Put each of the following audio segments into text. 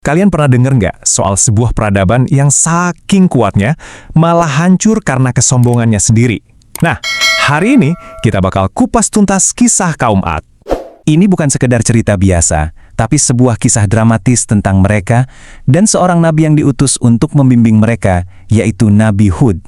Kalian pernah dengar nggak soal sebuah peradaban yang saking kuatnya malah hancur karena kesombongannya sendiri? Nah, hari ini kita bakal kupas tuntas kisah kaum Ad. Ini bukan sekedar cerita biasa, tapi sebuah kisah dramatis tentang mereka dan seorang nabi yang diutus untuk membimbing mereka, yaitu Nabi Hud.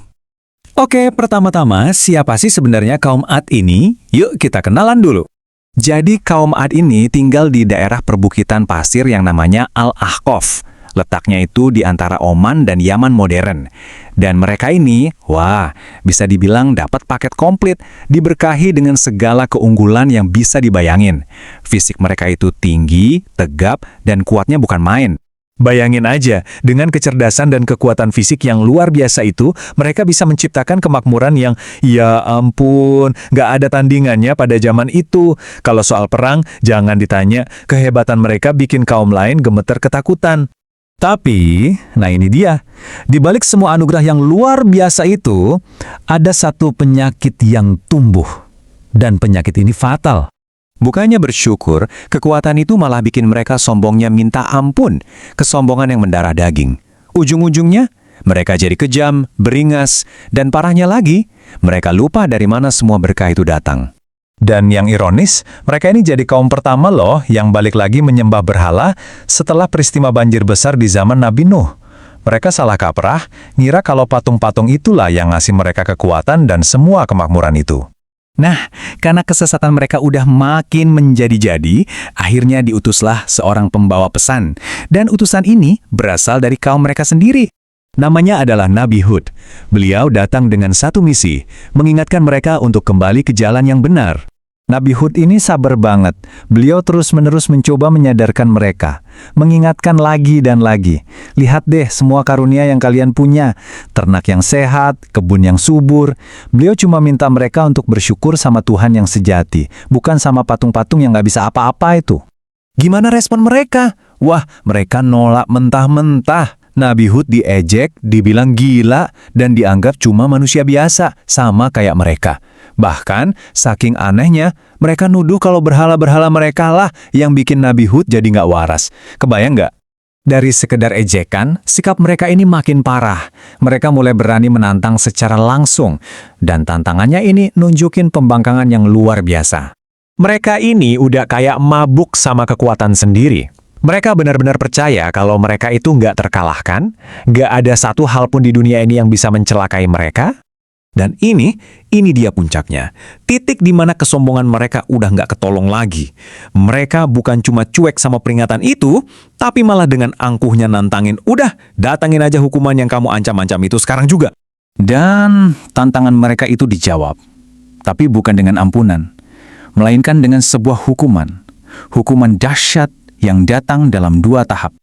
Oke, pertama-tama, siapa sih sebenarnya kaum Ad ini? Yuk kita kenalan dulu. Jadi kaum Ad ini tinggal di daerah perbukitan pasir yang namanya Al-Ahqaf. Letaknya itu di antara Oman dan Yaman modern. Dan mereka ini, wah, bisa dibilang dapat paket komplit, diberkahi dengan segala keunggulan yang bisa dibayangin. Fisik mereka itu tinggi, tegap, dan kuatnya bukan main. Bayangin aja, dengan kecerdasan dan kekuatan fisik yang luar biasa itu, mereka bisa menciptakan kemakmuran yang, ya ampun, nggak ada tandingannya pada zaman itu. Kalau soal perang, jangan ditanya, kehebatan mereka bikin kaum lain gemeter ketakutan. Tapi, nah ini dia, di balik semua anugerah yang luar biasa itu, ada satu penyakit yang tumbuh. Dan penyakit ini fatal. Bukannya bersyukur, kekuatan itu malah bikin mereka sombongnya minta ampun, kesombongan yang mendarah daging. Ujung-ujungnya, mereka jadi kejam, beringas, dan parahnya lagi, mereka lupa dari mana semua berkah itu datang. Dan yang ironis, mereka ini jadi kaum pertama loh yang balik lagi menyembah berhala setelah peristiwa banjir besar di zaman Nabi Nuh. Mereka salah kaprah, ngira kalau patung-patung itulah yang ngasih mereka kekuatan dan semua kemakmuran itu. Nah, karena kesesatan mereka udah makin menjadi-jadi, akhirnya diutuslah seorang pembawa pesan. Dan utusan ini berasal dari kaum mereka sendiri. Namanya adalah Nabi Hud. Beliau datang dengan satu misi, mengingatkan mereka untuk kembali ke jalan yang benar. Nabi Hud ini sabar banget. Beliau terus-menerus mencoba menyadarkan mereka, mengingatkan lagi dan lagi. Lihat deh semua karunia yang kalian punya, ternak yang sehat, kebun yang subur. Beliau cuma minta mereka untuk bersyukur sama Tuhan yang sejati, bukan sama patung-patung yang nggak bisa apa-apa itu. Gimana respon mereka? Wah, mereka nolak mentah-mentah. Nabi Hud diejek, dibilang gila, dan dianggap cuma manusia biasa, sama kayak mereka. Bahkan, saking anehnya, mereka nuduh kalau berhala-berhala mereka lah yang bikin Nabi Hud jadi nggak waras. Kebayang nggak? Dari sekedar ejekan, sikap mereka ini makin parah. Mereka mulai berani menantang secara langsung. Dan tantangannya ini nunjukin pembangkangan yang luar biasa. Mereka ini udah kayak mabuk sama kekuatan sendiri. Mereka benar-benar percaya kalau mereka itu nggak terkalahkan, nggak ada satu hal pun di dunia ini yang bisa mencelakai mereka. Dan ini dia puncaknya. Titik di mana kesombongan mereka udah nggak ketolong lagi. Mereka bukan cuma cuek sama peringatan itu, tapi malah dengan angkuhnya nantangin, udah, datangin aja hukuman yang kamu ancam-ancam itu sekarang juga. Dan tantangan mereka itu dijawab. Tapi bukan dengan ampunan, melainkan dengan sebuah hukuman. Hukuman dahsyat yang datang dalam 2 tahap.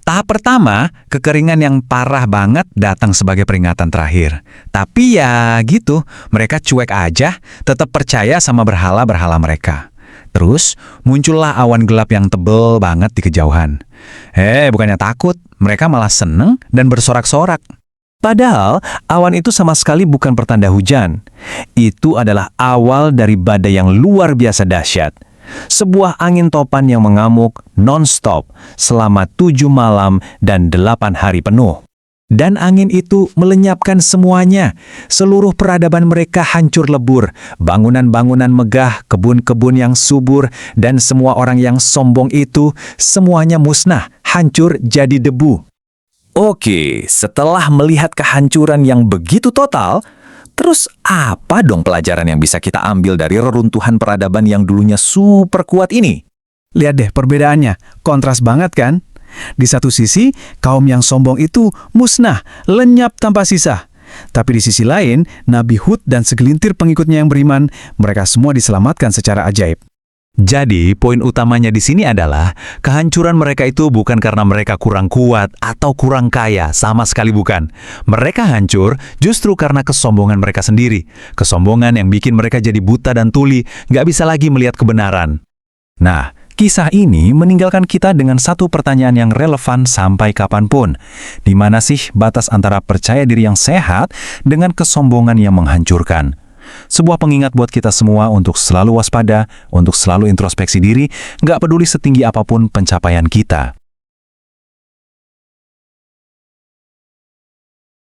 Tahap pertama, kekeringan yang parah banget datang sebagai peringatan terakhir. Tapi ya gitu, mereka cuek aja, tetap percaya sama berhala-berhala mereka. Terus, muncullah awan gelap yang tebel banget di kejauhan. Bukannya takut, mereka malah seneng dan bersorak-sorak. Padahal, awan itu sama sekali bukan pertanda hujan. Itu adalah awal dari badai yang luar biasa dahsyat. Sebuah angin topan yang mengamuk non-stop selama 7 malam dan 8 hari penuh. Dan angin itu melenyapkan semuanya. Seluruh peradaban mereka hancur lebur. Bangunan-bangunan megah, kebun-kebun yang subur, dan semua orang yang sombong itu semuanya musnah, hancur jadi debu. Oke, setelah melihat kehancuran yang begitu total, terus apa dong pelajaran yang bisa kita ambil dari reruntuhan peradaban yang dulunya super kuat ini? Lihat deh perbedaannya, kontras banget kan? Di satu sisi, kaum yang sombong itu musnah, lenyap tanpa sisa. Tapi di sisi lain, Nabi Hud dan segelintir pengikutnya yang beriman, mereka semua diselamatkan secara ajaib. Jadi, poin utamanya di sini adalah kehancuran mereka itu bukan karena mereka kurang kuat atau kurang kaya, sama sekali bukan. Mereka hancur justru karena kesombongan mereka sendiri. Kesombongan yang bikin mereka jadi buta dan tuli, nggak bisa lagi melihat kebenaran. Nah, kisah ini meninggalkan kita dengan satu pertanyaan yang relevan sampai kapanpun. Di mana sih batas antara percaya diri yang sehat dengan kesombongan yang menghancurkan? Sebuah pengingat buat kita semua untuk selalu waspada, untuk selalu introspeksi diri, nggak peduli setinggi apapun pencapaian kita.